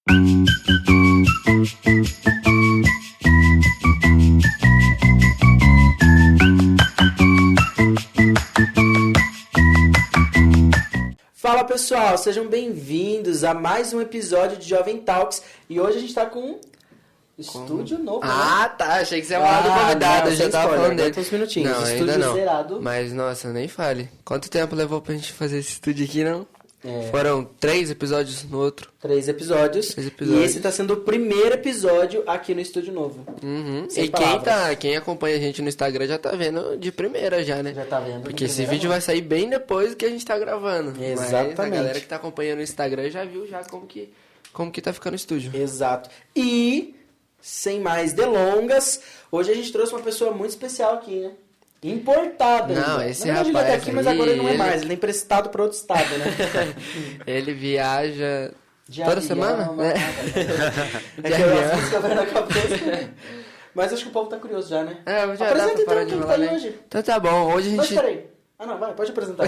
Fala pessoal, sejam bem-vindos a mais um episódio de Jovem Talks e hoje a gente tá com um estúdio novo, né? Tá, achei que você ia falar do convidado, eu já tava falando dele. Uns minutinhos, Não, estúdio ainda não. zerado. Mas, nossa, nem fale. Quanto tempo levou pra gente fazer esse estúdio aqui, não? Foram 3 episódios no outro. 3 episódios. 3 episódios. E esse tá sendo o primeiro episódio aqui no estúdio novo. Sem E palavras. quem acompanha a gente no Instagram já tá vendo de primeira já, né? Já tá vendo. Porque esse vídeo vai sair bem depois do que a gente tá gravando. Exatamente. Mas a galera que tá acompanhando no Instagram já viu já como que tá ficando o estúdio. Exato. E, sem mais delongas, hoje a gente trouxe uma pessoa muito especial aqui, né? Importada. Não, ainda. esse Na verdade, rapaz ele tá aqui, mas aí, agora ele não é ele- mais. Ele é emprestado pra outro estado, né? Ele viaja De toda avião, semana? mas- né? É que avião. eu música vai na cabeça. Mas acho que o povo tá curioso já, né? É, já dá Apresenta pra então parar quem de que tá falar, aí né? hoje. Então tá bom, hoje a Mas gente... peraí. Ah, não, vai, pode apresentar.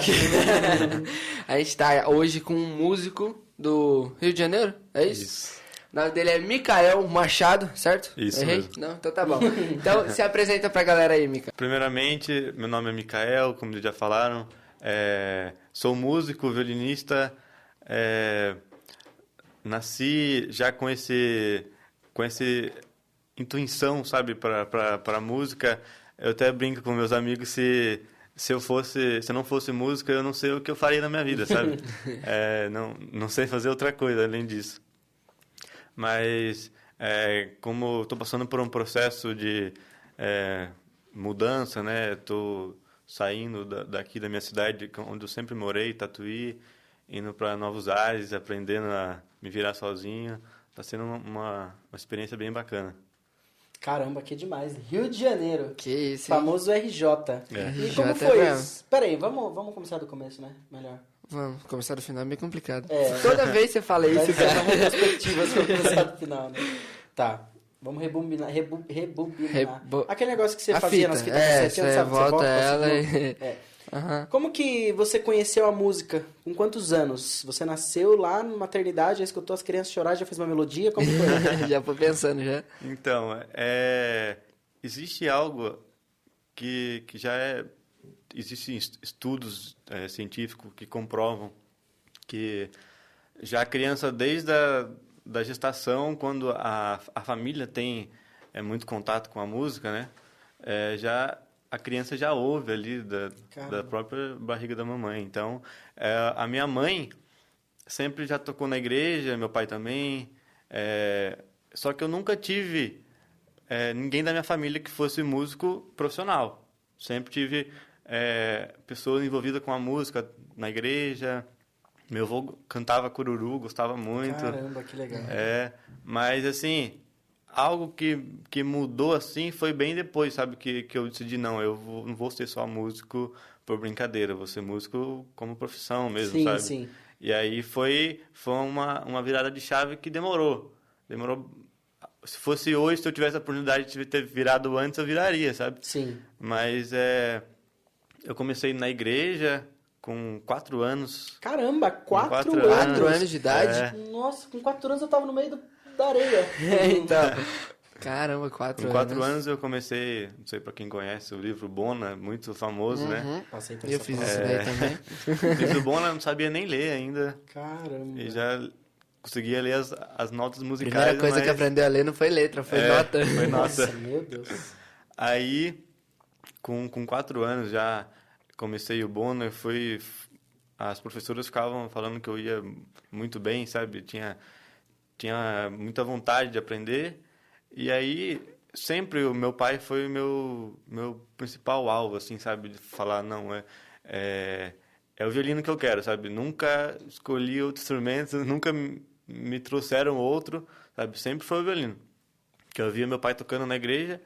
A gente tá hoje com um músico do Rio de Janeiro, é isso? Isso. O nome dele é Micael Machado, certo? Isso Errei? mesmo. Não? Então tá bom. Então se apresenta pra galera aí, Mica. Primeiramente, meu nome é Micael, como já falaram. Sou músico, violinista. Nasci já com esse intuição, sabe, para música. Eu até brinco com meus amigos se eu não fosse músico, eu não sei o que eu faria na minha vida, sabe? Não sei fazer outra coisa além disso. Mas como estou passando por um processo de mudança, né? Estou saindo daqui da minha cidade, onde eu sempre morei, Tatuí, indo para novos ares, aprendendo a me virar sozinho. Está sendo uma experiência bem bacana. Caramba, que demais. Rio de Janeiro. Que isso, hein? Famoso RJ. E como RJ foi é isso? Peraí, vamos começar do começo, né? Melhor. Vamos começar do final, é meio complicado. Toda vez você fala Vai isso, ser cara. uma retrospectiva sobre o começar do final, né? Tá. Vamos rebobinar. Aquele negócio que você A fazia fita, nas fitas cassete, você sabe? volta ela passa e... Aham. Como que você conheceu a música? Com quantos anos? Você nasceu lá na maternidade, já escutou as crianças chorar, já fez uma melodia? Como foi? Já foi pensando, já. Então, existe algo que já existem estudos científicos que comprovam que já a criança, desde da gestação, quando a família tem muito contato com a música, né? A criança já ouve ali da própria barriga da mamãe. Então, a minha mãe sempre já tocou na igreja, meu pai também. Só que eu nunca tive ninguém da minha família que fosse músico profissional. Sempre tive pessoas envolvidas com a música na igreja. Meu avô cantava cururu, gostava muito. Caramba, que legal. Mas assim, algo que mudou assim foi bem depois, sabe? Que eu decidi, não vou ser só músico por brincadeira, vou ser músico como profissão mesmo, Sim, sabe? sim. E aí foi uma virada de chave que demorou. Se fosse hoje, se eu tivesse a oportunidade de ter virado antes, eu viraria, sabe? Sim. Mas eu comecei na igreja com 4 anos. Caramba, 4 4 anos. 4 anos de idade? Nossa, com 4 anos eu tava no meio da areia. Então, caramba, 4 Com anos. 4 anos eu comecei, não sei para quem conhece, o livro Bona, muito famoso, né? Passei por Eu essa fiz fase. isso daí também. O livro Bona eu não sabia nem ler ainda. Caramba. E já conseguia ler as notas musicais. Primeira coisa mas... que aprendeu a ler não foi letra, foi nota. Foi nota. Nossa, meu Deus. Aí, com 4 anos já comecei o Bona, as professoras ficavam falando que eu ia muito bem, sabe? Tinha muita vontade de aprender. E aí, sempre o meu pai foi o meu principal alvo, assim, sabe? De falar, não, é o violino que eu quero, sabe? Nunca escolhi outro instrumento, nunca me trouxeram outro, sabe? Sempre foi o violino. Que eu via meu pai tocando na igreja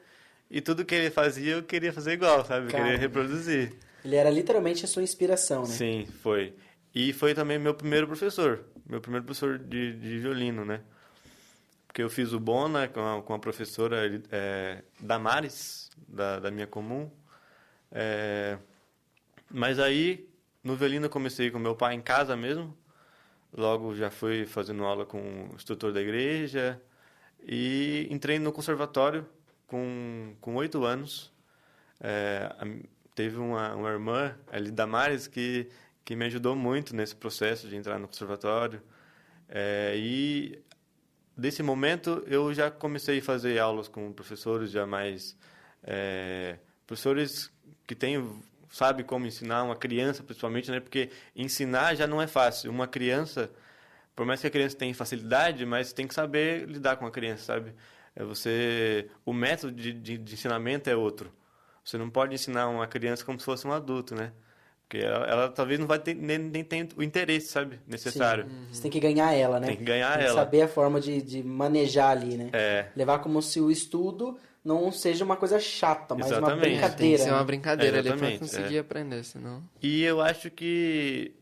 e tudo que ele fazia eu queria fazer igual, sabe? Eu queria reproduzir. Ele era literalmente a sua inspiração, né? Sim, foi. E foi também meu primeiro professor de violino, né? Porque eu fiz o Bona com a professora Damares, da minha comum. Mas aí, no violino eu comecei com meu pai em casa mesmo. logo já fui fazendo aula com o instrutor da igreja e entrei no conservatório com 8 anos. Teve uma irmã, ali, Damares, que me ajudou muito nesse processo de entrar no conservatório. E desse momento eu já comecei a fazer aulas com professores já mais... professores que sabe como ensinar uma criança, principalmente, né? Porque ensinar já não é fácil. Uma criança, por mais que a criança tenha facilidade, mas tem que saber lidar com a criança, sabe? O método de ensinamento é outro. Você não pode ensinar uma criança como se fosse um adulto, né? Porque ela talvez não vai ter, nem tenha o interesse, sabe? Necessário. Sim. Você tem que ganhar ela, né? Tem que ganhar tem que ela. saber a forma de manejar ali, né? Levar como se o estudo não seja uma coisa chata, mas uma brincadeira. Tem que ser uma né? brincadeira ali pra conseguir aprender, senão... E eu acho que,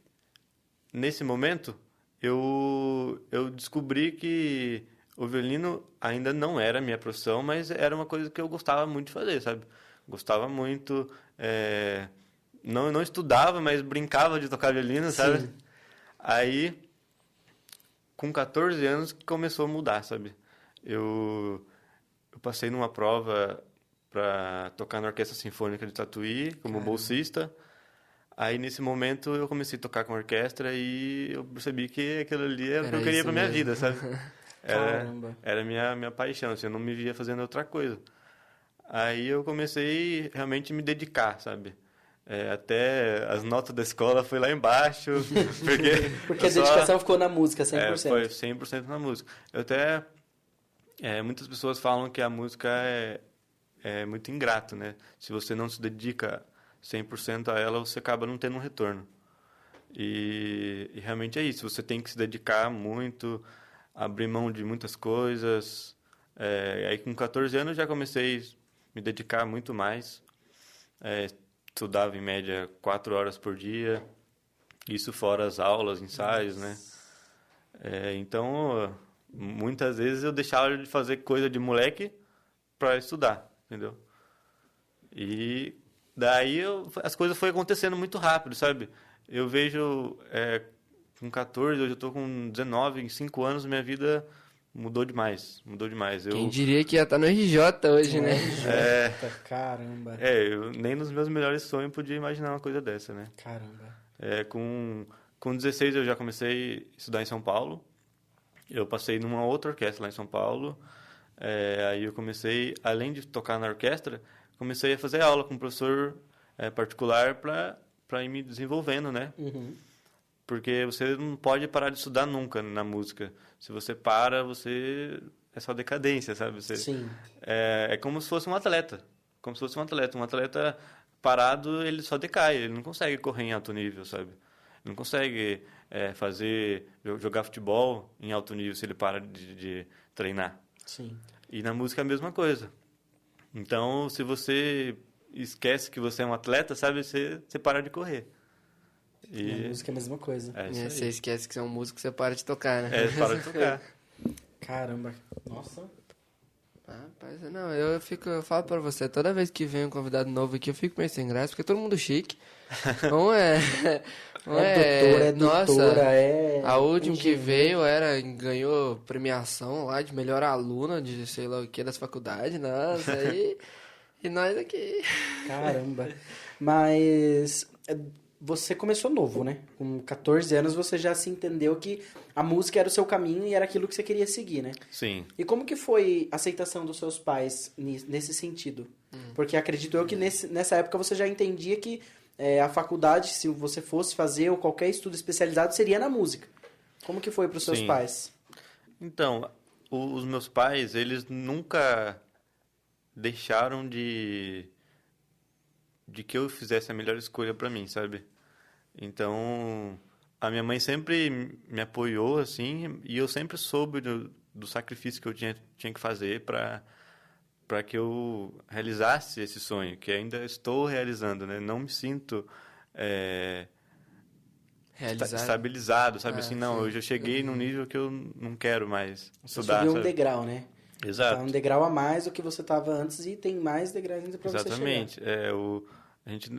nesse momento, eu descobri que o violino ainda não era a minha profissão, mas era uma coisa que eu gostava muito de fazer, sabe? Gostava muito... Não estudava, mas brincava de tocar violino, sabe? Sim. Aí, com 14 anos, começou a mudar, sabe? Eu passei numa prova para tocar na Orquestra Sinfônica de Tatuí, como bolsista. Aí, nesse momento, eu comecei a tocar com a orquestra e eu percebi que aquilo ali era o que eu queria para minha vida, sabe? Era minha paixão, assim, eu não me via fazendo outra coisa. Aí eu comecei realmente a me dedicar, sabe? Até as notas da escola foi lá embaixo. Porque a dedicação ficou na música, 100%. Foi 100% na música. Muitas pessoas falam que a música é muito ingrato, né? Se você não se dedica 100% a ela, você acaba não tendo um retorno. E realmente é isso. Você tem que se dedicar muito, abrir mão de muitas coisas. Aí com 14 anos já comecei a me dedicar muito mais. Estudava em média 4 horas por dia, isso fora as aulas, ensaios, né? Então, muitas vezes eu deixava de fazer coisa de moleque para estudar, entendeu? E daí as coisas foram acontecendo muito rápido, sabe? Eu vejo, com 14, hoje eu estou com 19, em 5 anos minha vida mudou demais. Quem diria que ia estar no RJ hoje, né? Caramba. Eu nem nos meus melhores sonhos podia imaginar uma coisa dessa, né? Caramba. Com 16 eu já comecei a estudar em São Paulo. Eu passei numa outra orquestra lá em São Paulo. Aí eu comecei, além de tocar na orquestra, comecei a fazer aula com um professor particular para ir me desenvolvendo, né? Uhum. Porque você não pode parar de estudar nunca na música. Se você para, é só decadência, sabe? Sim. É como se fosse um atleta. Como se fosse um atleta. Um atleta parado, ele só decai. Ele não consegue correr em alto nível, sabe? Ele não consegue jogar futebol em alto nível se ele para de treinar. Sim. E na música é a mesma coisa. Então, se você esquece que você é um atleta, sabe? Você para de correr. A música é a mesma coisa. Você esquece que você é um músico, você para de tocar, né? Para de tocar. Caramba. Nossa. Rapaz, não, eu falo pra você, toda vez que vem um convidado novo aqui, eu fico meio sem graça, porque é todo mundo chique. Doutora, a última que veio ganhou premiação lá de melhor aluna de sei lá o que das faculdades, nossa, e nós aqui. Caramba. Mas você começou novo, né? Com 14 anos você já se entendeu que a música era o seu caminho e era aquilo que você queria seguir, né? Sim. E como que foi a aceitação dos seus pais nesse sentido? Porque acredito eu que nessa época você já entendia que a faculdade, se você fosse fazer ou qualquer estudo especializado, seria na música. Como que foi para os seus pais? Então, os meus pais, eles nunca deixaram de que eu fizesse a melhor escolha para mim, sabe? Então, a minha mãe sempre me apoiou, assim, e eu sempre soube do sacrifício que eu tinha que fazer para que eu realizasse esse sonho, que ainda estou realizando, né? Não me sinto estabilizado, sabe? Assim, não, hoje eu cheguei num nível que eu não quero mais estudar. Você subiu um degrau, né? Exato. Tá um degrau a mais do que você estava antes e tem mais degraus ainda para você chegar. Exatamente. A gente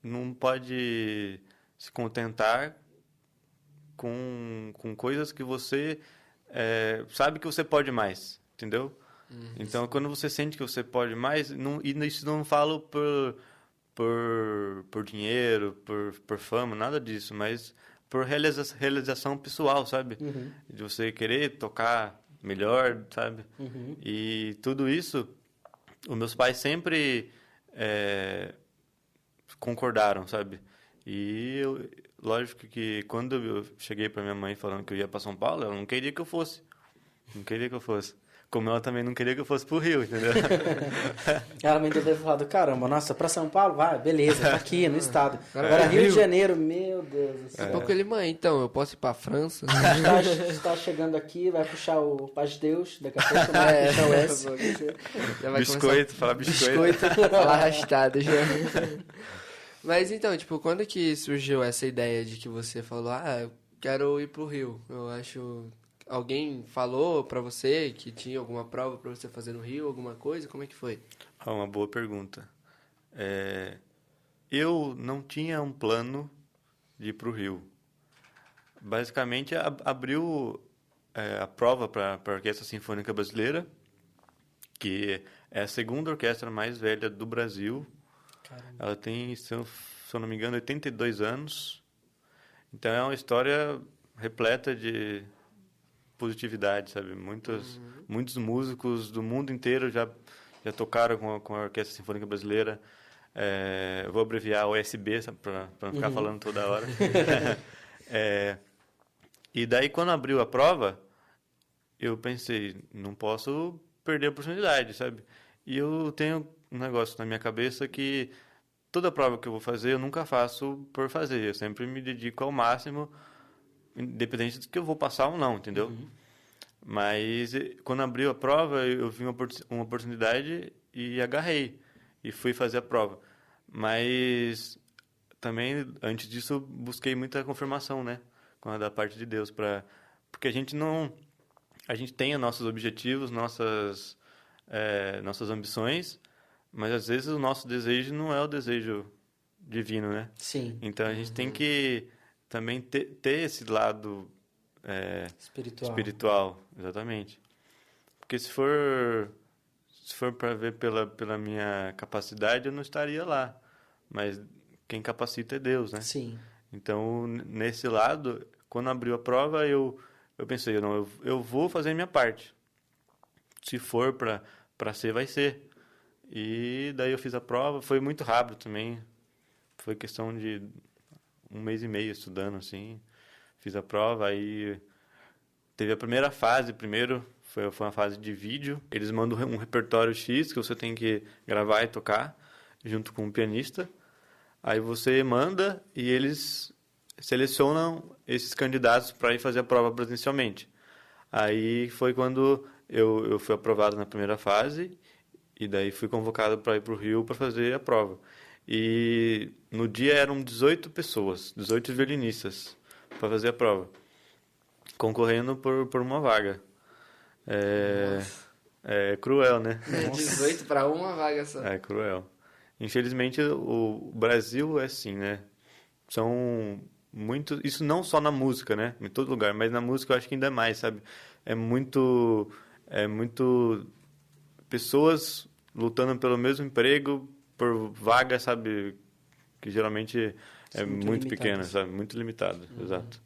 não pode se contentar com coisas que você sabe que você pode mais, entendeu? Então, quando você sente que você pode mais, e isso não falo por dinheiro, por fama, nada disso, mas por realização pessoal, sabe? De você querer tocar melhor, sabe? E tudo isso, os meus pais sempre concordaram, sabe? E lógico que quando eu cheguei para minha mãe falando que eu ia para São Paulo, ela não queria que eu fosse. Não queria que eu fosse. Como ela também não queria que eu fosse pro Rio, entendeu? Ela me deve ter falado, caramba, nossa, pra São Paulo, vai, beleza, tá aqui no estado. Agora Rio de Janeiro, meu Deus do céu. Daqui a pouco ele, mãe, então, eu posso ir pra França? Está chegando aqui, vai puxar o Paz de Deus, daqui a pouco vai puxar o S. Já vai Biscoito, falar biscoito. falar arrastado já. Mas então, tipo, quando que surgiu essa ideia de que você falou, eu quero ir pro Rio? Eu acho... Alguém falou pra você que tinha alguma prova pra você fazer no Rio, alguma coisa? Como é que foi? Uma boa pergunta. Eu não tinha um plano de ir pro Rio. Basicamente, abriu a prova para a Orquestra Sinfônica Brasileira, que é a segunda orquestra mais velha do Brasil. Caramba. Ela tem, se eu não me engano, 82 anos. Então, é uma história repleta de positividade, sabe? Muitos músicos do mundo inteiro já tocaram com a Orquestra Sinfônica Brasileira. Eu vou abreviar OSB para não ficar falando toda hora. E daí, quando abriu a prova, eu pensei, não posso perder a oportunidade, sabe? E eu tenho um negócio na minha cabeça que toda prova que eu vou fazer, eu nunca faço por fazer. Eu sempre me dedico ao máximo, independente do que eu vou passar ou não, entendeu? Mas quando abriu a prova, eu vi uma oportunidade e agarrei. E fui fazer a prova. Mas também, antes disso, eu busquei muita confirmação, né? Da parte de Deus. Porque a gente não... A gente tem os nossos objetivos, nossas ambições, mas às vezes o nosso desejo não é o desejo divino, né? Sim. Então a gente tem que também ter esse lado espiritual, exatamente. Porque se for para ver pela minha capacidade, eu não estaria lá. Mas quem capacita é Deus, né? Sim. Então, nesse lado, quando abriu a prova, eu pensei, não, eu vou fazer a minha parte. Se for para ser, vai ser. E daí eu fiz a prova, foi muito rápido também. Foi questão de 1 mês e meio estudando, assim. Fiz a prova, aí teve a primeira fase primeiro, foi uma fase de vídeo. Eles mandam um repertório X que você tem que gravar e tocar, junto com um pianista. Aí você manda e eles selecionam esses candidatos para ir fazer a prova presencialmente. Aí foi quando eu fui aprovado na primeira fase e daí fui convocado para ir para o Rio para fazer a prova. E no dia eram 18 pessoas, 18 violinistas para fazer a prova, concorrendo por uma vaga. É cruel, né? 18 para uma vaga só. É cruel. Infelizmente, o Brasil é assim, né? São muito... Isso não só na música, né? Em todo lugar, mas na música eu acho que ainda mais, sabe? É muito pessoas lutando pelo mesmo emprego por vaga, sabe? Que geralmente é muito pequena, sabe? Muito limitado, exato.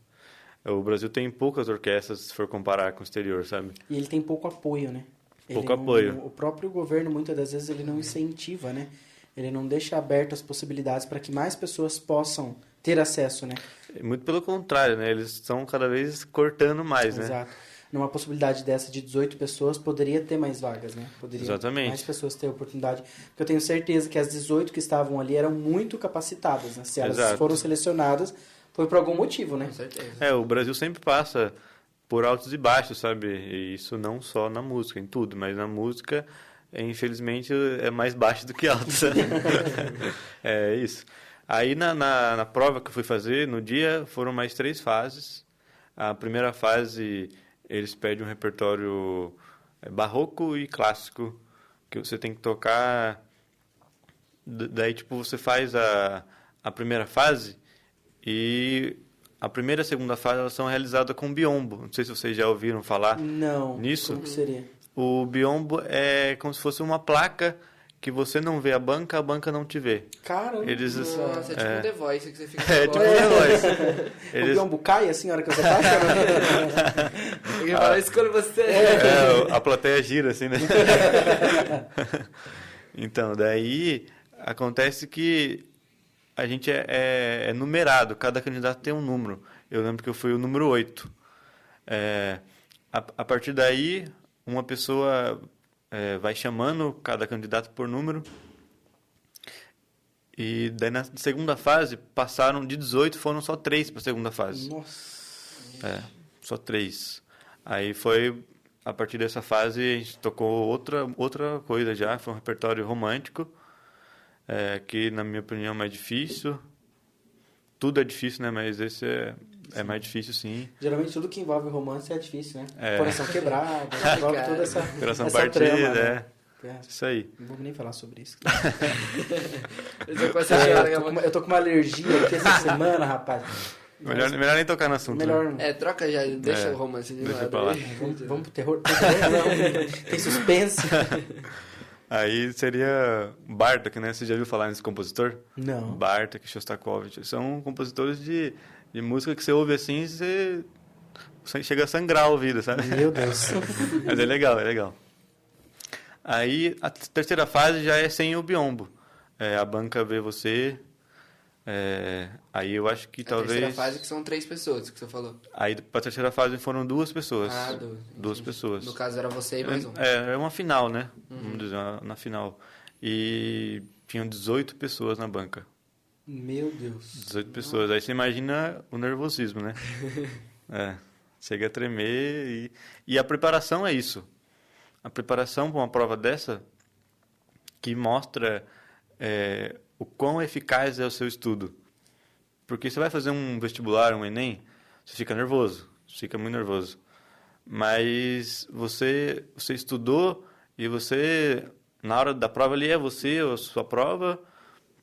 O Brasil tem poucas orquestras, se for comparar com o exterior, sabe? E ele tem pouco apoio, né? Pouco apoio. O próprio governo, muitas das vezes, ele não incentiva, né? Ele não deixa aberto as possibilidades para que mais pessoas possam ter acesso, né? Muito pelo contrário, né? Eles estão cada vez cortando mais, né? Exato. Numa possibilidade dessa de 18 pessoas, poderia ter mais vagas, né? Poderia Exatamente. mais pessoas ter oportunidade. Porque eu tenho certeza que as 18 que estavam ali eram muito capacitadas, né? Se elas Exato. foram selecionadas, foi por algum motivo, né? Com certeza. O Brasil sempre passa por altos e baixos, sabe? E isso não só na música, em tudo, mas na música, infelizmente, é mais baixo do que alto, sabe? É isso. Aí, na prova que eu fui fazer, no dia, foram mais 3 fases. A primeira fase, eles pedem um repertório barroco e clássico, que você tem que tocar... Daí, tipo, você faz a primeira fase e a primeira e a segunda fase elas são realizadas com biombo. Não sei se vocês já ouviram falar Não. nisso. Como que seria? O biombo é como se fosse uma placa que você não vê a banca não te vê. Caramba. Eles, Nossa, é tipo um The Voice que você fica É, no tipo box. um negócio. O Eles, biombo cai assim na hora que você baixa? Ele fala, escolha você. a plateia gira assim, né? Então, daí acontece que a gente é numerado, cada candidato tem um número. Eu lembro que eu fui o número 8. A partir daí, uma pessoa vai chamando cada candidato por número. E daí na segunda fase, passaram de 18, foram só 3 para a segunda fase. Nossa. Só 3. Aí foi, a partir dessa fase, a gente tocou outra coisa já, foi um repertório romântico, que na minha opinião é mais difícil. Tudo é difícil, né? Mas esse é mais difícil, sim. Geralmente tudo que envolve romance é difícil, né? É. Coração quebrado, envolve toda essa Coração essa partido, trama, né? Isso aí. Não vou nem falar sobre isso. Eu tô quase chorando, Eu tô com uma alergia aqui essa semana, rapaz. Melhor nem tocar no assunto. Melhor Né? não. troca já, deixa o romance de Deixa lado. pra lá. Vamos pro terror? Tem terror? Não. Tem suspense? Aí seria Bartók, né? Você já ouviu falar nesse compositor? Não. Bartók, Shostakovich. São compositores de música que você ouve assim e você chega a sangrar o ouvido, sabe? Meu Deus. Mas é legal, é legal. Aí a terceira fase já é sem o biombo. A banca vê você. Aí eu acho que A talvez. terceira fase que são 3 pessoas, que você falou. Aí pra terceira fase foram 2 pessoas. Ah, 2 pessoas. No caso era você e mais um. É uma final, né? Vamos dizer, na final. E tinham 18 pessoas na banca. Meu Deus. 18 pessoas. Aí você imagina o nervosismo, né? Chega a tremer. E a preparação é isso. A preparação para uma prova dessa que mostra o quão eficaz é o seu estudo. Porque você vai fazer um vestibular, um Enem, você fica nervoso. Você fica muito nervoso. Mas você estudou e você, na hora da prova ali, você, a sua prova,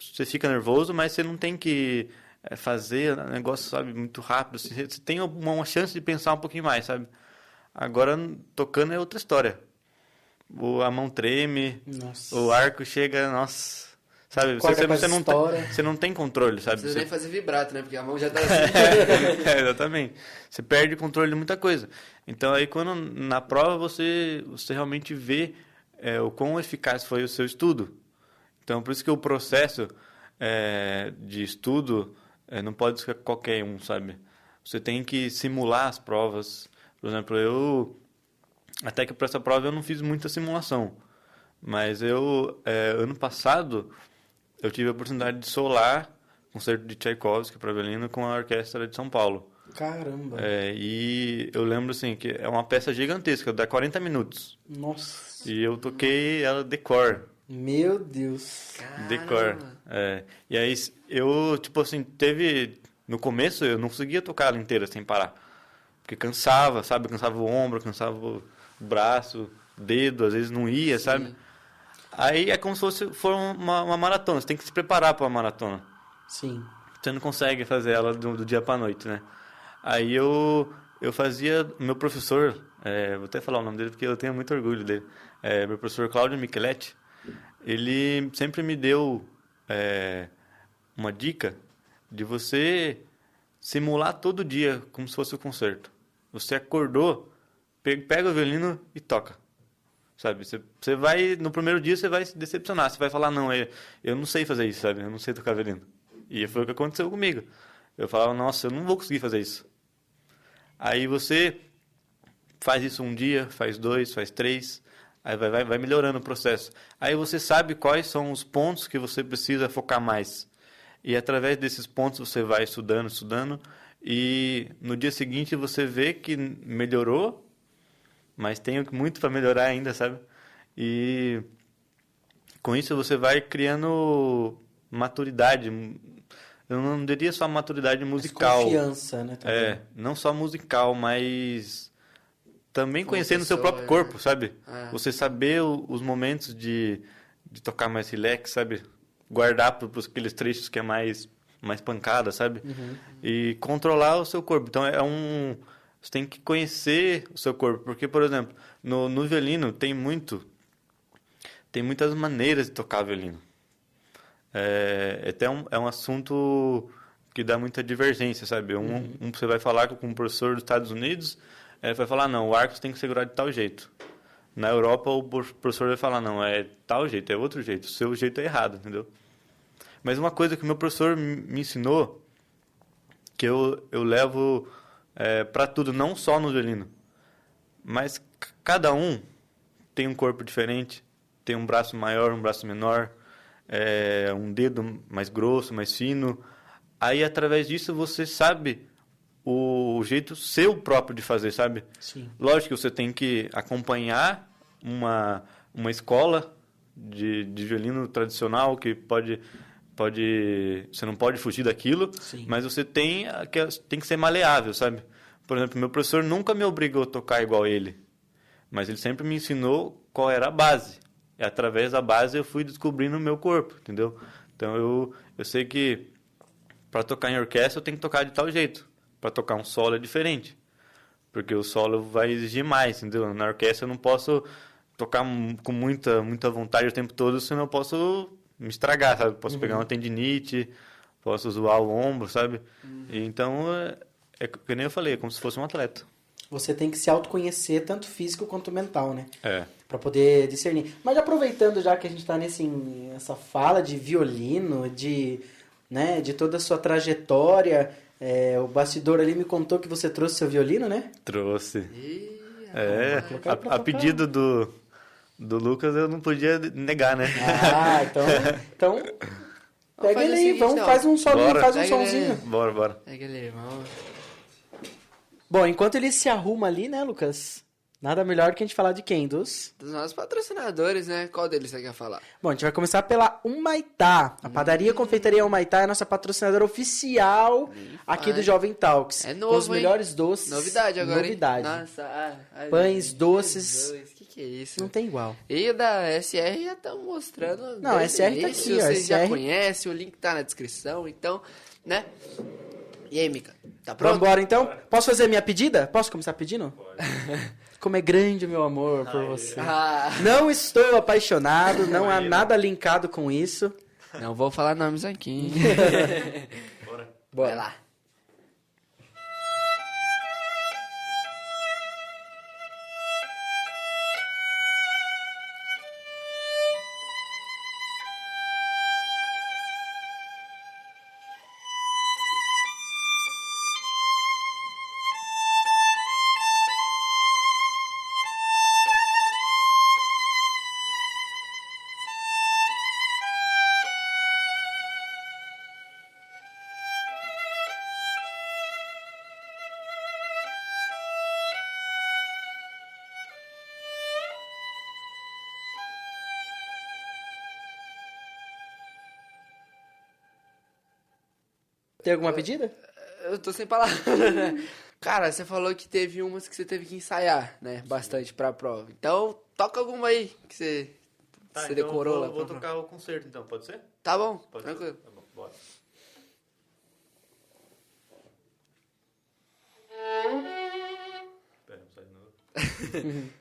você fica nervoso, mas você não tem que fazer um negócio, sabe, muito rápido. Você tem uma chance de pensar um pouquinho mais, sabe? Agora, tocando é outra história. A mão treme, Nossa. o arco chega, nossa... Sabe, você não tem controle, sabe? Não precisa nem fazer vibrato, né? Porque a mão já tá assim. Exatamente. Você perde o controle de muita coisa. Então, aí, quando na prova você realmente vê o quão eficaz foi o seu estudo. Então, por isso que o processo de estudo não pode ser qualquer um, sabe? Você tem que simular as provas. Por exemplo, até que para essa prova eu não fiz muita simulação. Mas ano passado, eu tive a oportunidade de solar concerto de Tchaikovsky para violino com a Orquestra de São Paulo. Caramba. E eu lembro, assim, que é uma peça gigantesca, dá 40 minutos. Nossa. E eu toquei ela de cor. Meu Deus. De cor. E aí, eu, tipo assim, no começo, eu não conseguia tocar ela inteira sem parar. Porque cansava, sabe? Cansava o ombro, cansava o braço, o dedo, às vezes não ia, sabe? Sim. Aí é como se for uma maratona, você tem que se preparar para uma maratona. Sim. Você não consegue fazer ela do dia para noite, né? Aí eu fazia, meu professor, vou até falar o nome dele porque eu tenho muito orgulho dele, meu professor Cláudio Micheletti, ele sempre me deu uma dica de você simular todo dia como se fosse um concerto. Você acordou, pega o violino e toca. Sabe, você vai, no primeiro dia você vai se decepcionar, você vai falar, não, eu não sei fazer isso, sabe, eu não sei tocar violino. E foi o que aconteceu comigo. Eu falava, nossa, eu não vou conseguir fazer isso. Aí você faz isso um dia, faz 2, faz 3, aí vai melhorando o processo. Aí você sabe quais são os pontos que você precisa focar mais. E através desses pontos você vai estudando, e no dia seguinte você vê que melhorou, mas tem muito para melhorar ainda, sabe? E com isso você vai criando maturidade. Eu não diria só maturidade musical. Confiança, né? Também. Não só musical, mas também conhecendo o seu próprio corpo, sabe? Você saber os momentos de tocar mais relax, sabe? Guardar para aqueles trechos que é mais mais pancada, sabe? E controlar o seu corpo. Então, você tem que conhecer o seu corpo. Porque, por exemplo, no violino tem muitas maneiras de tocar violino. É um assunto que dá muita divergência, sabe? Você vai falar com um professor dos Estados Unidos, ele vai falar, não, o arco você tem que segurar de tal jeito. Na Europa, o professor vai falar, não, é tal jeito, é outro jeito. O seu jeito é errado, entendeu? Mas uma coisa que o meu professor me ensinou, que eu levo para tudo, não só no violino, mas cada um tem um corpo diferente, tem um braço maior, um braço menor, um dedo mais grosso, mais fino. Aí, através disso, você sabe o jeito seu próprio de fazer, sabe? Sim. Lógico que você tem que acompanhar uma escola de violino tradicional que você não pode fugir daquilo, Sim. mas você tem que ser maleável, sabe? Por exemplo, meu professor nunca me obrigou a tocar igual ele, mas ele sempre me ensinou qual era a base. E através da base eu fui descobrindo o meu corpo, entendeu? Então eu sei que para tocar em orquestra eu tenho que tocar de tal jeito. Para tocar um solo é diferente, porque o solo vai exigir mais, entendeu? Na orquestra eu não posso tocar com muita vontade o tempo todo, senão eu posso me estragar, sabe? Posso pegar uma tendinite, posso zoar o ombro, sabe? E então, que nem eu falei, é como se fosse um atleta. Você tem que se autoconhecer, tanto físico quanto mental, né? Pra poder discernir. Mas aproveitando já que a gente tá nessa fala de violino, de toda a sua trajetória, o bastidor ali me contou que você trouxe seu violino, né? Trouxe. Colocar pra A tocar. pedido do Lucas eu não podia negar, né? Ah, então pega fazer ele o aí, seguinte, então. faz um solinho, Bora. faz um Pega ele sonzinho. aí. Bora. Pega ele, irmão. Bom, enquanto ele se arruma ali, né, Lucas? Nada melhor do que a gente falar de quem? Dos nossos patrocinadores, né? Qual deles você quer falar? Bom, a gente vai começar pela Humaitá. A padaria Confeitaria Humaitá é a nossa patrocinadora oficial aqui do Jovem Talks. É novo, com os melhores doces. Novidade agora, Novidade. hein? Nossa, Pães, doces. Jesus, que é isso? Não tem igual. E o da SR já estão mostrando. Não, a desde SR o tá início, aqui, ó, vocês já SR. conhecem, o link tá na descrição, então, né? E aí, Mica? Tá pronto? Vamos embora então? Posso fazer a minha pedida? Posso começar pedindo? Como é grande o meu amor por você. Não estou apaixonado, não há nada linkado com isso. Não vou falar nomes aqui. Bora. Vai lá. Tem alguma pedida? Eu tô sem palavras. Cara, você falou que teve umas que você teve que ensaiar, né? Bastante pra prova. Então, toca alguma aí que você Então decorou lá. vou tocar o concerto então, pode ser? Tá bom, Pode tranquilo. ser? Tá bom, bora. Espera, vamos sair de novo.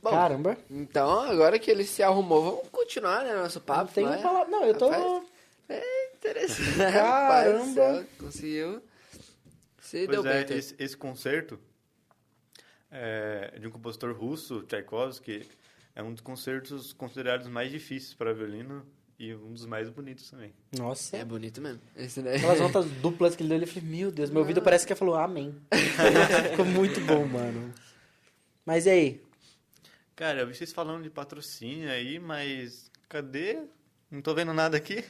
Bom, Caramba. então, agora que ele se arrumou, vamos continuar, né? Nosso papo. Não tem vai. palavra. Não, eu tô. Rapaz, é interessante. Caramba. Rapaz, conseguiu. Você deu Pois bem. então. esse concerto, de um compositor russo, Tchaikovsky. É um dos concertos considerados mais difíceis para violino e um dos mais bonitos também. Nossa. É bonito mesmo. Esse daí. Aquelas notas duplas que ele deu, ele falou, meu Deus, meu ouvido parece que falou amém. Ficou muito bom, mano. Mas e aí? Cara, eu vi vocês falando de patrocínio aí, mas cadê? Não tô vendo nada aqui.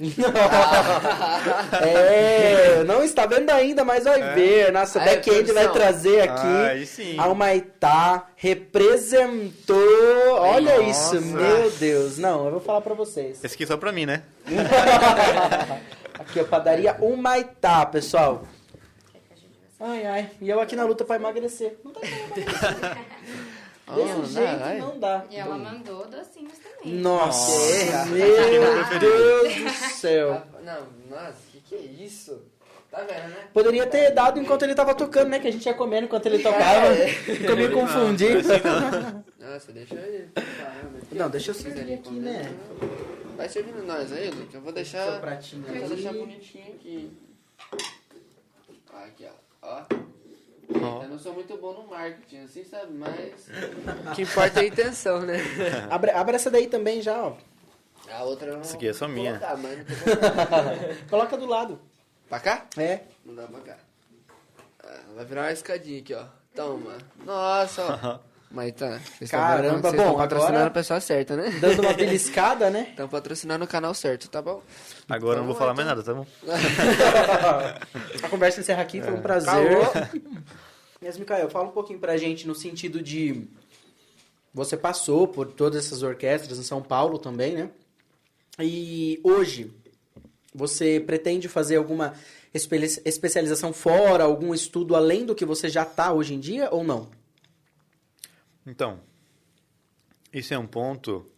Não está vendo ainda, mas vai ver. Nossa, Aí, back-end vai produção. trazer aqui. Aí sim. A Humaitá representou. Olha Nossa. isso, meu Deus. Não, eu vou falar pra vocês. Esse aqui é só pra mim, né? Aqui, ó, padaria Humaitá, pessoal. Ai, ai. E eu aqui na luta pra emagrecer. Não tá Desse jeito não dá. E ela mandou docinhos também. Nossa, meu meu Deus do céu. Não, nossa, que é isso? Tá vendo, né? Poderia ter dado enquanto ele tava tocando, né? Que a gente ia comendo enquanto ele tocava. Ficou meio confundido. Nossa, deixa ele. Caramba, Não, deixa eu servir aqui, né? Vai servindo nós aí, Luke. Eu vou deixar. Seu pratinho Eu vou deixar ali. bonitinho aqui. Aqui, ó. Eu não sou muito bom no marketing, assim, sabe? Mas o que importa é a intenção, né? Abre essa daí também já, ó. A outra eu não Essa aqui é só vou minha. colocar, mas não tem problema. Coloca do lado. Pra cá? É. Não dá pra cá. Vai virar uma escadinha aqui, ó. Toma. Nossa, ó. Mas tá. Vocês Caramba, estão bom, patrocinando agora- a pessoa certa, né? Dando uma beliscada, né? Estão patrocinando o canal certo, tá bom? Agora eu não vou falar mais nada, tá bom? A conversa encerra aqui, foi um prazer. Mas, Mikael, fala um pouquinho pra gente no sentido de... Você passou por todas essas orquestras em São Paulo também, né? E hoje, você pretende fazer alguma especialização fora, algum estudo além do que você já tá hoje em dia ou não? Então, esse é um ponto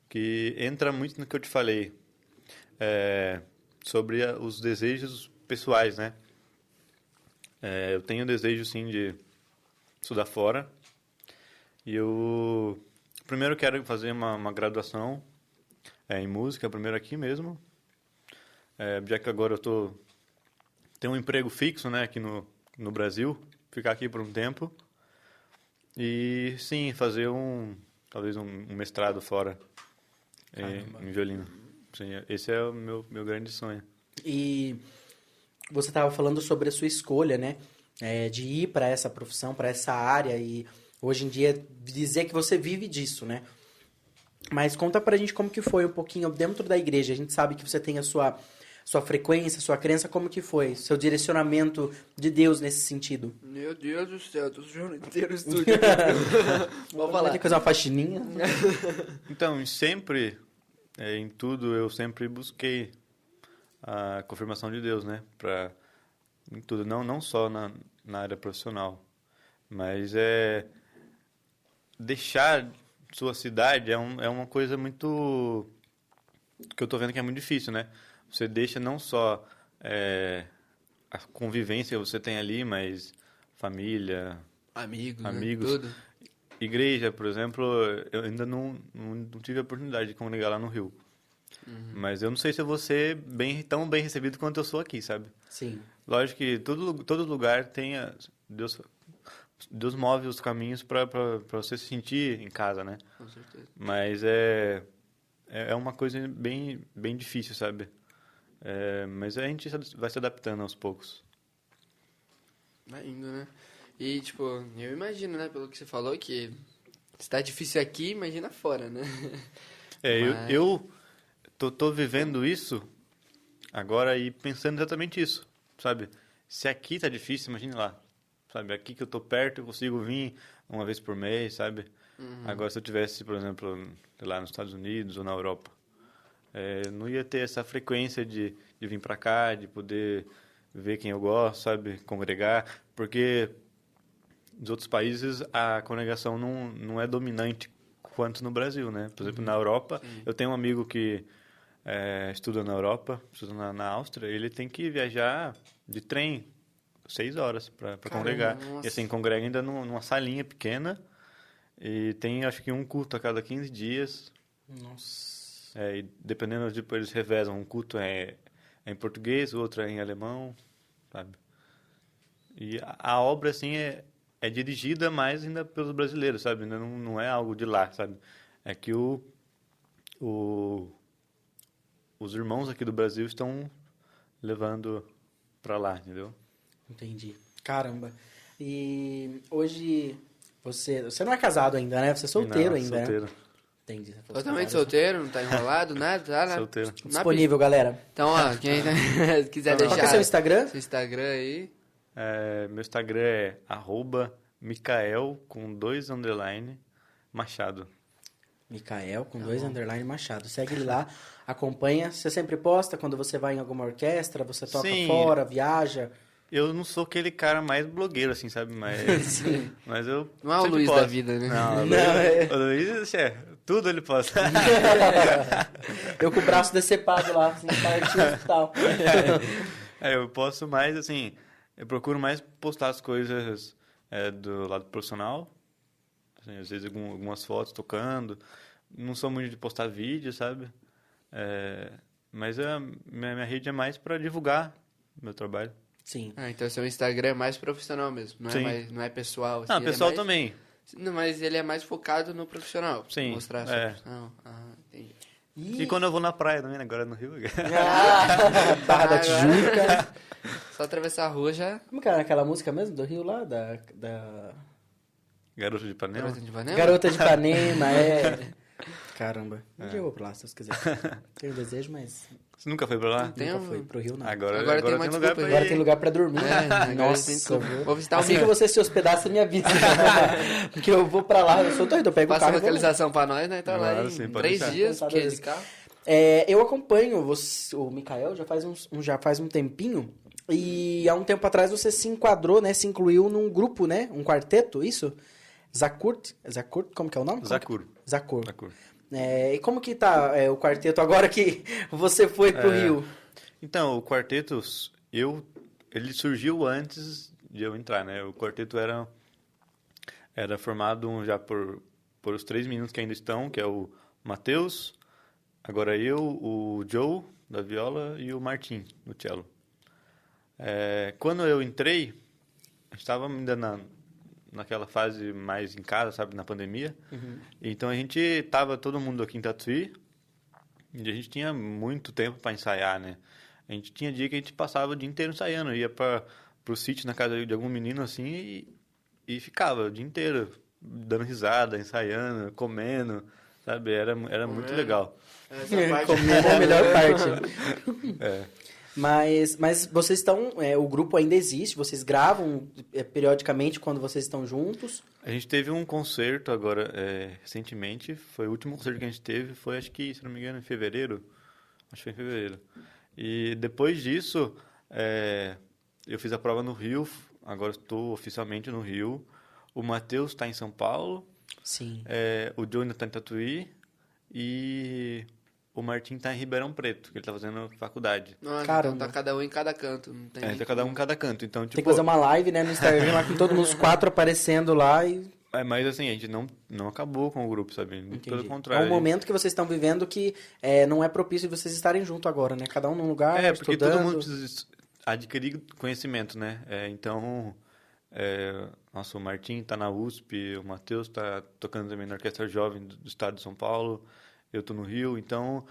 que entra muito no que eu te falei sobre os desejos pessoais, né? Eu tenho desejo, sim, de estudar fora. E eu primeiro quero fazer uma graduação em música, primeiro aqui mesmo. Já que agora eu tenho um emprego fixo, né, aqui no Brasil, ficar aqui por um tempo. E, sim, fazer talvez um mestrado fora em violino. Sim, esse é o meu grande sonho. E você estava falando sobre a sua escolha, né? De ir para essa profissão, para essa área e hoje em dia dizer que você vive disso, né? Mas conta pra gente como que foi um pouquinho dentro da igreja. A gente sabe que você tem a sua frequência, sua crença, como que foi? Seu direcionamento de Deus nesse sentido. Meu Deus do céu, tô sujando inteiro o estúdio. Vou Vai falar. ter que fazer uma faxininha? Então, sempre, em tudo, eu sempre busquei a confirmação de Deus, né? Em tudo, não só na área profissional, mas deixar sua cidade é uma coisa muito... que eu tô vendo que é muito difícil, né? Você deixa não só a convivência que você tem ali, mas família, Amigos, amigos. Né? Tudo. Igreja, por exemplo, eu ainda não tive a oportunidade de congregar lá no Rio. Mas eu não sei se eu vou ser tão bem recebido quanto eu sou aqui, sabe? Sim. Lógico que todo lugar tem... Deus move os caminhos para você se sentir em casa, né? Com certeza. Mas é uma coisa bem, bem difícil, sabe? Mas a gente vai se adaptando aos poucos. Vai indo, né? E, tipo, eu imagino, né, pelo que você falou, que se tá difícil aqui, imagina fora, né? Mas- Eu tô vivendo isso agora e pensando exatamente isso, sabe? Se aqui tá difícil, imagine lá, sabe? Aqui que eu tô perto, eu consigo vir uma vez por mês, sabe? Agora, se eu tivesse, por exemplo, sei lá, nos Estados Unidos ou na Europa, não ia ter essa frequência de vir pra cá, de poder ver quem eu gosto, sabe? Congregar, porque nos outros países a congregação não é dominante quanto no Brasil, né? Por exemplo, na Europa, eu tenho um amigo que estuda na Europa, estuda na Áustria, ele tem que viajar de trem 6 horas para congregar. Nossa. E assim, congrega ainda numa salinha pequena e tem, acho que, um culto a cada 15 dias. Nossa. E dependendo, tipo, eles revezam. Um culto é em português, o outro é em alemão, sabe? E a obra, assim, é é dirigida mais ainda pelos brasileiros, sabe? Ainda não é algo de lá, sabe? É que os irmãos aqui do Brasil estão levando pra lá, entendeu? Entendi. Caramba. E hoje você não é casado ainda, né? Você é solteiro Não, ainda, solteiro. né? Entendi. Você falou Totalmente casado. solteiro, não tá enrolado, nada, tá na, Solteiro. na Disponível, galera. Então, ó, quem quiser Qual que é deixar seu Instagram? seu Instagram aí. Meu Instagram é @Micael com 2 underline Machado. Micael, com 2 underline Machado. Segue ele lá, acompanha. Você sempre posta quando você vai em alguma orquestra, você toca Sim. fora, viaja. Eu não sou aquele cara mais blogueiro, assim, sabe? Mas eu Não é o sempre Luiz posto. da vida, né? Não, Não, o Luiz, tudo ele posta. Eu com o braço decepado lá, assim, partiu e tal. Eu posto mais, assim, eu procuro mais postar as coisas do lado profissional. Assim, às vezes algumas fotos tocando. Não sou muito de postar vídeo, sabe? Mas a minha rede é mais para divulgar meu trabalho. Sim. Ah, então seu Instagram é mais profissional mesmo, não, Sim. não é pessoal. Assim, Não, ele é pessoal mais- também. Não, mas ele é mais focado no profissional. Sim, Mostrar a sua é. profissão. Ah, entendi. E quando eu vou na praia também, agora no Rio. Barra da Agora- Tijuca. Só atravessar a rua já. Como que era aquela música mesmo do Rio lá? Da Garoto de Ipanema. Garota de Ipanema? Garota de Ipanema, Caramba. Um dia eu vou pra lá, se Deus quiser. Tenho desejo, mas Você nunca foi pra lá? Tem nunca um- fui pro Rio, não. Agora Agora tem uma lugar desculpa pra aí. Agora ir. tem lugar pra dormir. É, agora Nossa, tem eu desculpa. vou... Vou visitar o Assim que Rio. você se hospedar, você me avisa. Porque eu vou pra lá, eu sou doido, eu pego o Passa a carro e vou lá. localização pra nós, né? Tá lá Claro, em sim, pode 3 deixar. dias, porque é de Pensado carro. Eu acompanho o Mikael já faz um tempinho. E há um tempo atrás você se enquadrou, né? Se incluiu num grupo, né? Um quarteto, isso? Zakurt, como que é o nome? Zakuro. Zakurt. Zakuro. E como que tá o quarteto agora que você foi pro Rio? Então, o quarteto, ele surgiu antes de eu entrar, né? O quarteto era formado já por os 3 meninos que ainda estão, que é o Matheus, agora eu, o Joe, da viola, e o Martim, do cello. Quando eu entrei, a gente estava ainda naquela fase mais em casa, sabe, na pandemia. Então a gente estava todo mundo aqui em Tatuí e a gente tinha muito tempo para ensaiar, né? A gente tinha dia que a gente passava o dia inteiro ensaiando, ia pro sítio na casa de algum menino assim e ficava o dia inteiro dando risada, ensaiando, comendo, sabe? Era muito legal. Essa parte Comer é a melhor parte. É. Mas vocês estão... o grupo ainda existe, vocês gravam periodicamente quando vocês estão juntos. A gente teve um concerto agora, recentemente, foi o último concerto que a gente teve, foi acho que, se não me engano, em fevereiro. Acho que foi em fevereiro. E depois disso, eu fiz a prova no Rio, agora estou oficialmente no Rio. O Matheus está em São Paulo, Sim. o Joe ainda está em Tatuí e o Martim está em Ribeirão Preto, que ele está fazendo faculdade. Nossa, Caramba. então tá cada um em cada canto. Não tem nem Tá cada um em cada canto, então tipo... Tem que fazer uma live, né, no Instagram, lá com todos os 4 aparecendo lá e... Mas assim, a gente não acabou com o grupo, sabe? Muito pelo Entendi. contrário. É um momento que vocês estão vivendo que não é propício de vocês estarem junto agora, né? Cada um num lugar, Porque estudando. todo mundo precisa adquirir conhecimento, né? Então, o Martim tá na USP, o Matheus tá tocando também na Orquestra Jovem do Estado de São Paulo, eu tô no Rio, então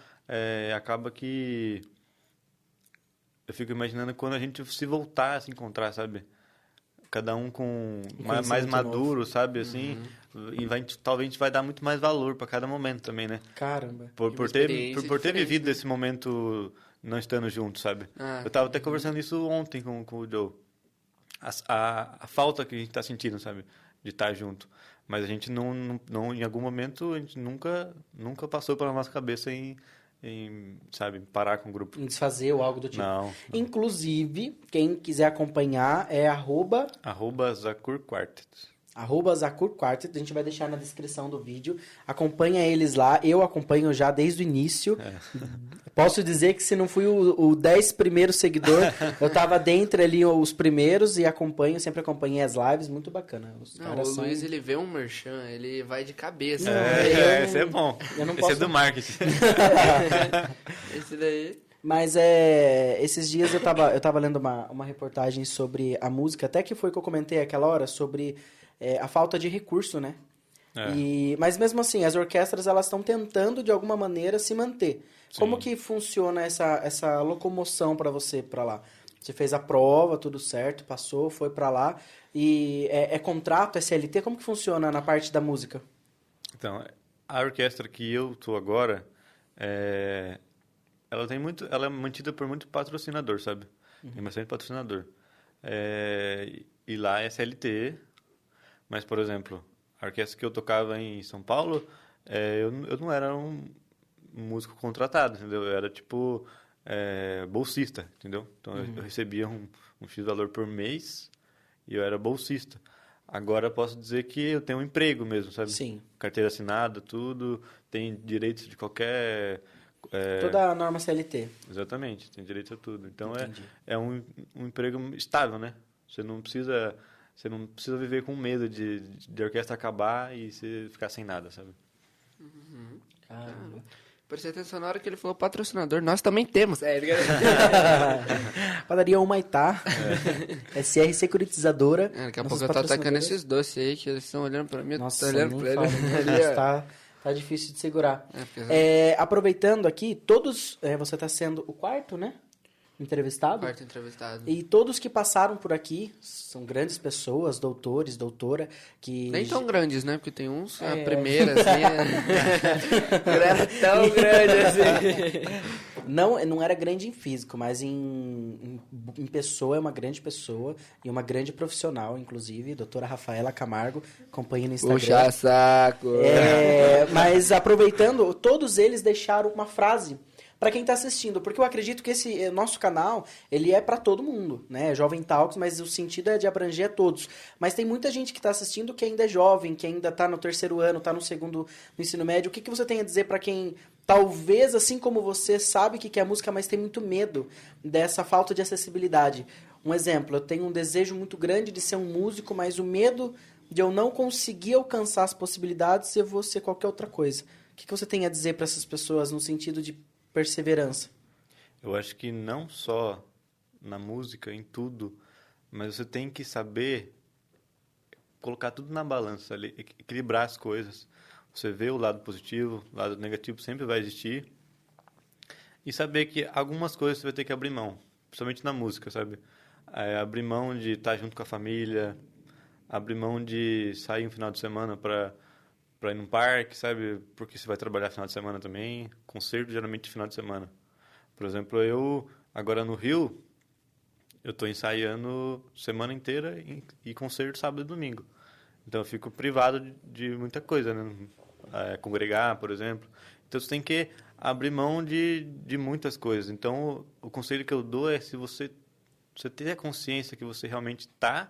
acaba que eu fico imaginando quando a gente se voltar a se encontrar, sabe? Cada um com mais conhecimento maduro, sabe? Assim, e talvez a gente vai dar muito mais valor para cada momento também, né? Caramba. Por uma ter experiência diferente, vivido né? esse momento não estando juntos, sabe? Ah, Eu tava até conversando isso ontem com o Joe. A falta que a gente tá sentindo, sabe? De estar junto. Mas a gente não em algum momento, a gente nunca passou pela nossa cabeça em sabe, parar com o grupo. Em desfazer ou algo do tipo. Não. Inclusive, quem quiser acompanhar é @... @Zakurt Quartet. @Zakurt Quartet, a gente vai deixar na descrição do vídeo. Acompanha eles lá, eu acompanho já desde o início. Posso dizer que se não fui o 10 primeiro seguidor, eu tava dentro ali os primeiros e sempre acompanhei as lives, muito bacana. Os Não, caras o são... Luiz, ele vê um merchan, ele vai de cabeça. Esse é bom. eu não Esse posso- é do marketing. Esse daí... Mas esses dias eu tava lendo uma reportagem sobre a música, até que foi que eu comentei aquela hora, sobre a falta de recurso, né? É. Mas mesmo assim, as orquestras elas estão tentando de alguma maneira se manter. Como Sim. que funciona essa locomoção para você para lá? Você fez a prova, tudo certo, passou, foi para lá e é contrato, é CLT? Como que funciona na parte da música? Então, a orquestra que eu tô agora, ela é mantida por muito patrocinador, sabe? Tem bastante patrocinador. E lá é CLT, mas, por exemplo, a orquestra que eu tocava em São Paulo, eu não era um músico contratado, entendeu? Eu era tipo bolsista, entendeu? Então eu recebia um X valor por mês e eu era bolsista. Agora eu posso dizer que eu tenho um emprego mesmo, sabe? Sim. Carteira assinada, tudo, tem direitos de qualquer... Toda a norma CLT. Exatamente, tem direito a tudo. Então Entendi. é um emprego estável, né? Você não precisa viver com medo de a orquestra acabar e você ficar sem nada, sabe? Caramba. Prestei atenção na hora que ele falou patrocinador. Nós também temos. Padaria Humaitá, SR Securitizadora. Daqui a nossos pouco eu tô atacando patrocinadores. esses doces aí que eles estão olhando pra mim. Nossa, eu tô olhando nem pra ele. fala, né? Ali, ó. tá difícil de segurar. Porque Aproveitando aqui, todos... você está sendo o quarto, né? Entrevistado. quarto entrevistado. E todos que passaram por aqui são grandes pessoas, doutores, doutora, que... Nem tão grandes, né? Porque tem uns, a primeira, assim, não era tão grande assim. Não era grande em físico, mas em pessoa é uma grande pessoa e uma grande profissional, inclusive, doutora Rafaela Camargo, acompanha no Instagram. Puxa saco. Mas aproveitando, todos eles deixaram uma frase para quem está assistindo, porque eu acredito que esse nosso canal, ele é para todo mundo, né? Jovem Talks, mas o sentido é de abranger a todos. Mas tem muita gente que está assistindo que ainda é jovem, que ainda está no terceiro ano, está no segundo no ensino médio. O que você tem a dizer para quem talvez, assim como você, sabe o que é música, mas tem muito medo dessa falta de acessibilidade? Um exemplo, eu tenho um desejo muito grande de ser um músico, mas o medo de eu não conseguir alcançar as possibilidades, eu vou ser qualquer outra coisa. O que você tem a dizer para essas pessoas no sentido de perseverança? Eu acho que não só na música, em tudo, mas você tem que saber colocar tudo na balança ali, equilibrar as coisas. Você vê o lado positivo, o lado negativo sempre vai existir. E saber que algumas coisas você vai ter que abrir mão, principalmente na música, sabe? Abrir mão de estar junto com a família, abrir mão de sair um final de semana para ir num parque, sabe? Porque você vai trabalhar final de semana também. Concerto geralmente final de semana. Por exemplo, eu agora no Rio, eu estou ensaiando semana inteira e concerto sábado e domingo. Então eu fico privado de muita coisa, né? Congregar, por exemplo. Então você tem que abrir mão de muitas coisas. Então o conselho que eu dou é se você ter a consciência que você realmente está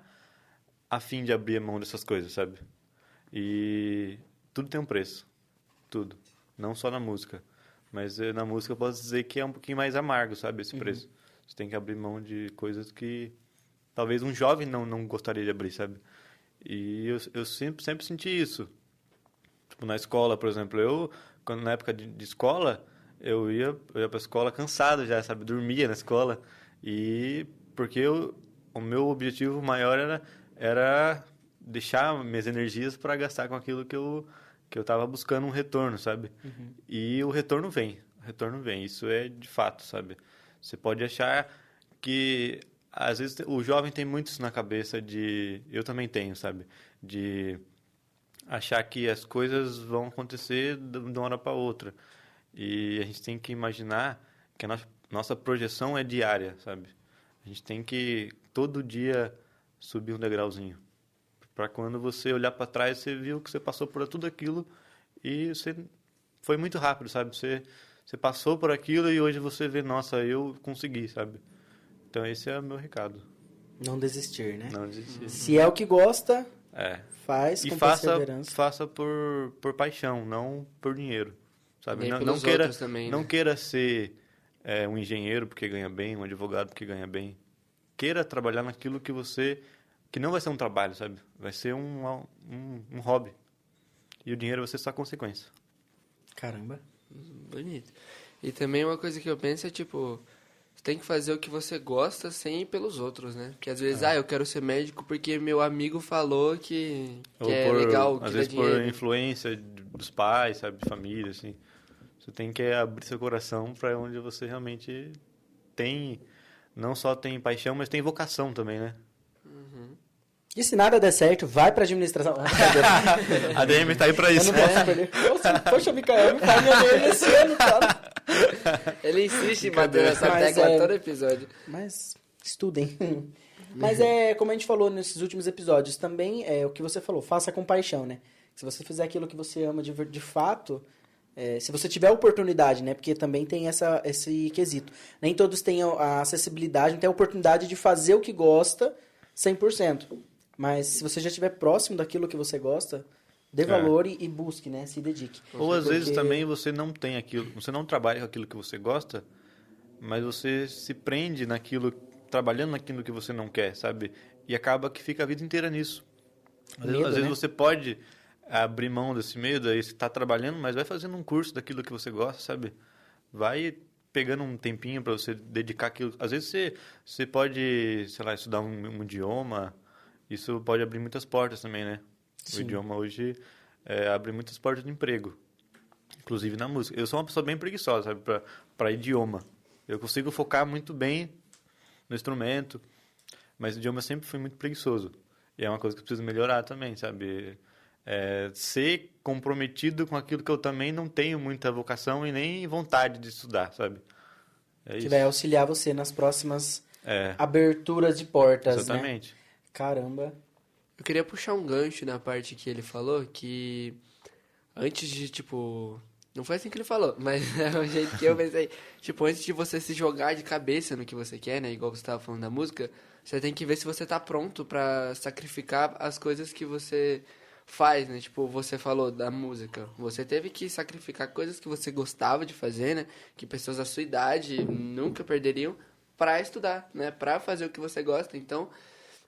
a fim de abrir mão dessas coisas, sabe? E tudo tem um preço. Tudo. Não só na música. Mas na música eu posso dizer que é um pouquinho mais amargo, sabe? Esse preço. Você tem que abrir mão de coisas que talvez um jovem não gostaria de abrir, sabe? E eu sempre senti isso. Tipo, na escola, por exemplo. Na época de escola, eu ia pra escola cansado já, sabe? Dormia na escola. E porque o meu objetivo maior era deixar minhas energias para gastar com aquilo que eu estava buscando um retorno, sabe? E o retorno vem. Isso é de fato, sabe? Você pode achar que às vezes o jovem tem muito isso na cabeça eu também tenho, sabe? De achar que as coisas vão acontecer de uma hora para outra. E a gente tem que imaginar que a nossa projeção é diária, sabe? A gente tem que todo dia subir um degrauzinho. Para quando você olhar para trás, você viu que você passou por tudo aquilo e você foi muito rápido, sabe? Você passou por aquilo e hoje você vê, nossa, eu consegui, sabe? Então esse é o meu recado. Não desistir, né? Não desistir. Se é o que gosta, faz E com faça perseverança. por paixão, não por dinheiro, sabe? Nem pelos outros também, não né? queira ser um engenheiro porque ganha bem, um advogado porque ganha bem. Queira trabalhar naquilo que não vai ser um trabalho, sabe? Vai ser um hobby. E o dinheiro vai ser só consequência. Caramba. Bonito. E também uma coisa que eu penso é, tipo, tem que fazer o que você gosta sem ir pelos outros, né? Porque às vezes, eu quero ser médico porque meu amigo falou que é legal, que às dá vezes por dinheiro. influência dos pais, sabe, de família, assim. Você tem que abrir seu coração para onde você realmente tem, não só tem paixão, mas tem vocação também, né? E se nada der certo, vai pra administração. A DM tá aí pra Eu isso. não posso perder. Poxa, Micael, me faz minha DM esse ano, cara. Ele insiste em bater nessa Mas tecla todo episódio. Mas estudem. Mas é como a gente falou nesses últimos episódios, também é o que você falou, faça com paixão, né? Se você fizer aquilo que você ama de fato, se você tiver oportunidade, né? Porque também tem esse quesito. Nem todos têm a acessibilidade, não tem a oportunidade de fazer o que gosta 100%. Mas se você já estiver próximo daquilo que você gosta, dê valor e busque, né? Se dedique. Ou às vezes também você não tem aquilo, você não trabalha com aquilo que você gosta, mas você se prende naquilo, trabalhando naquilo que você não quer, sabe? E acaba que fica a vida inteira nisso. Às vezes você pode abrir mão desse medo, aí você está trabalhando, mas vai fazendo um curso daquilo que você gosta, sabe? Vai pegando um tempinho para você dedicar aquilo. Às vezes você pode, sei lá, estudar um idioma. Isso pode abrir muitas portas também, né? Sim. O idioma hoje abre muitas portas de emprego, inclusive na música. Eu sou uma pessoa bem preguiçosa, sabe? Para idioma. Eu consigo focar muito bem no instrumento, mas o idioma sempre foi muito preguiçoso. E é uma coisa que eu preciso melhorar também, sabe? Ser comprometido com aquilo que eu também não tenho muita vocação e nem vontade de estudar, sabe? Que vai auxiliar você nas próximas aberturas de portas, exatamente. Né? Caramba. Eu queria puxar um gancho na parte que ele falou, que antes de, tipo... Não foi assim que ele falou, mas é o jeito que eu pensei. Tipo, antes de você se jogar de cabeça no que você quer, né? Igual você estava falando da música, você tem que ver se você tá pronto pra sacrificar as coisas que você faz, né? Tipo, você falou da música. Você teve que sacrificar coisas que você gostava de fazer, né? Que pessoas da sua idade nunca perderiam pra estudar, né? Pra fazer o que você gosta. Então...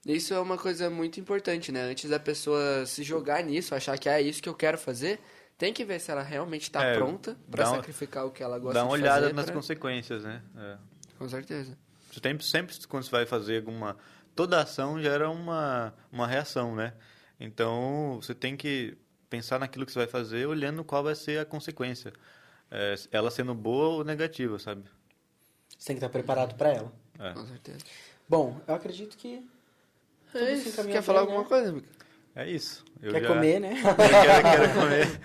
Isso é uma coisa muito importante, né? Antes da pessoa se jogar nisso, achar que é isso que eu quero fazer, tem que ver se ela realmente está pronta para sacrificar o que ela gosta de fazer. Dá uma olhada nas consequências, né? Com certeza. Sempre quando você vai fazer toda ação gera uma reação, né? Então, você tem que pensar naquilo que você vai fazer, olhando qual vai ser a consequência. Ela sendo boa ou negativa, sabe? Você tem que estar preparado para ela. Com certeza. Bom, eu acredito que... Quer falar alguma coisa, Mica? É isso. Comer, né? Quero comer.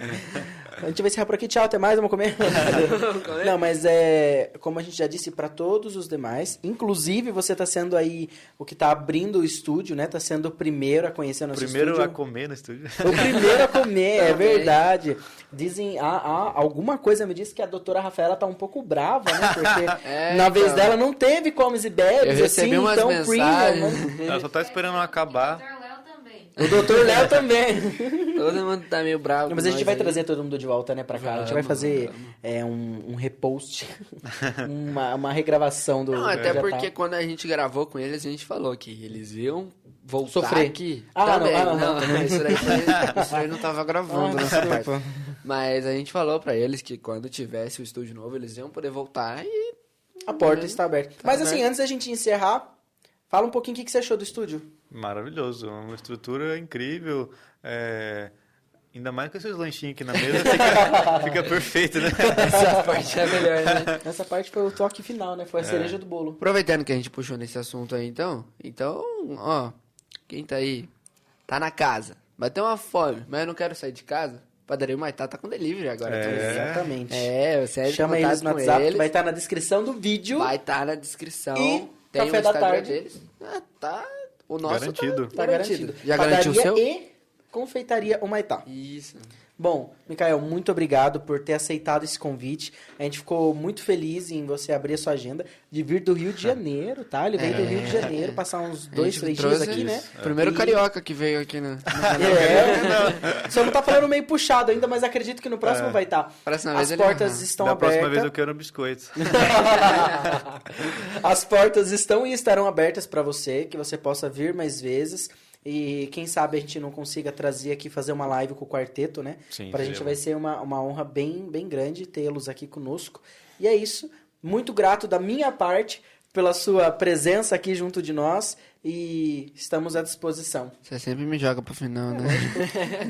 A gente vai encerrar por aqui. Tchau, até mais, vamos comer. Não, mas como a gente já disse para todos os demais, inclusive você tá sendo aí o que tá abrindo o estúdio, né? Tá sendo o primeiro a conhecer o nosso estúdio. Primeiro a comer no estúdio. O primeiro a comer, é verdade. Dizem, alguma coisa me disse que a doutora Rafaela tá um pouco brava, né? Porque na vez dela não teve comes e bebes, assim, tão premium, né? Ela só tá esperando acabar. O Dr. Léo também. Todo mundo tá meio bravo. Mas a gente vai trazer todo mundo de volta, né, pra cá. A gente vai fazer um repost, uma regravação do... Não, até porque quando a gente gravou com eles, a gente falou que eles iam voltar sofrer aqui. Não. Isso aí não tava gravando nessa parte. Mas a gente falou pra eles que quando tivesse o estúdio novo, eles iam poder voltar e... A porta está aberta. Mas assim, antes da gente encerrar, fala um pouquinho o que você achou do estúdio. Maravilhoso, uma estrutura incrível, ainda mais com esses lanchinhos aqui na mesa, fica perfeito, né? Essa parte é melhor, né? Essa parte foi o toque final, né? Foi a cereja do bolo. Aproveitando que a gente puxou nesse assunto aí, então, ó, quem tá aí, tá na casa, bateu uma fome, mas eu não quero sair de casa, Padaria Humaitá tá com delivery agora. Exatamente. Você chama eles no WhatsApp, eles. Vai estar na descrição do vídeo. Vai estar na descrição. E tem café o da Instagram tarde. deles. O nosso garantido. Tá garantido. Já garantiu o seu? E confeitaria Humaitá. Isso. Bom, Micael, muito obrigado por ter aceitado esse convite. A gente ficou muito feliz em você abrir a sua agenda de vir do Rio de Janeiro, tá? Ele veio do Rio de Janeiro, passar uns 2, 3 dias aqui, né? Primeiro carioca que veio aqui, né? Só não tá falando meio puxado ainda, mas acredito que no próximo vai estar. As portas estão da abertas. próxima vez eu quero um biscoito. As portas estão e estarão abertas para você, que você possa vir mais vezes. E quem sabe a gente não consiga trazer aqui, fazer uma live com o quarteto, né? Sim, pra gente vai ser uma honra bem, bem grande tê-los aqui conosco. E é isso. Muito grato da minha parte pela sua presença aqui junto de nós e estamos à disposição. Você sempre me joga pro final, né?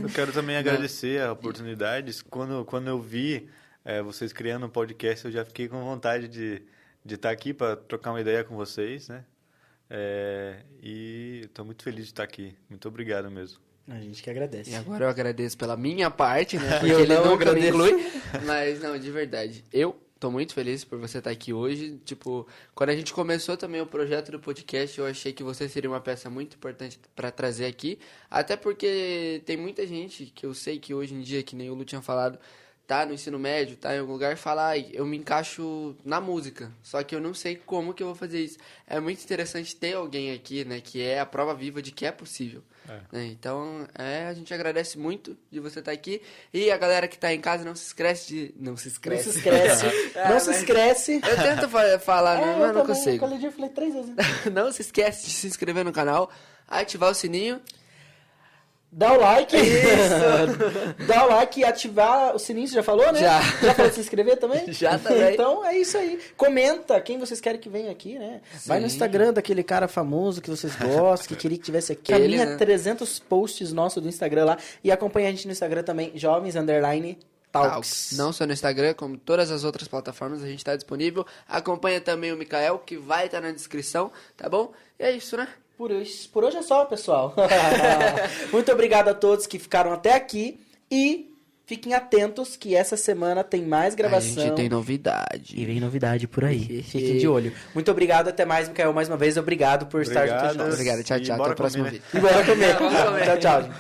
Eu quero também agradecer a oportunidade. Quando eu vi vocês criando um podcast, eu já fiquei com vontade de estar aqui para trocar uma ideia com vocês, né? E estou muito feliz de estar aqui. Muito obrigado mesmo. A gente que agradece. E agora eu agradeço pela minha parte, né? Porque eu ele não nunca me agradeço. inclui. Mas, não, de verdade. Eu tô muito feliz por você estar aqui hoje. Tipo, quando a gente começou também o projeto do podcast, eu achei que você seria uma peça muito importante para trazer aqui. Até porque tem muita gente que eu sei que hoje em dia, que nem o Lu tinha falado, tá no ensino médio, tá em algum lugar e fala, ai, eu me encaixo na música, só que eu não sei como que eu vou fazer isso. É muito interessante ter alguém aqui, né, que é a prova viva de que é possível. Né? Então, a gente agradece muito de você estar aqui. E a galera que tá em casa, não se esquece. Não se esquece. Eu tento falar, mas eu não consigo. Aquele dia eu falei 3 vezes. Não se esquece de se inscrever no canal, ativar o sininho. Dá o like. Dá o like e ativar o sininho, você já falou, né? Já. Já falou de se inscrever também? Já também. Então é isso aí. Comenta quem vocês querem que venha aqui, né? Vai no Sim. Instagram daquele cara famoso que vocês gostam, que queria que tivesse aqui. Aquele, Caminha né? 300 posts nossos do Instagram lá. E acompanha a gente no Instagram também, jovens_talks. Não só no Instagram, como todas as outras plataformas, a gente tá disponível. Acompanha também o Mikael, que vai estar na descrição, tá bom? E é isso, né? Por hoje é só, pessoal. Muito obrigado a todos que ficaram até aqui. E fiquem atentos que essa semana tem mais gravação. A gente tem novidade. E vem novidade por aí. Fiquem de olho. Muito obrigado, até mais, Mikael. Mais uma vez, obrigado por estar junto de nós. Obrigado, tchau, E tchau. Até bora o próximo comer, né? vídeo. E bora comer. Vamos comer. Tchau, tchau.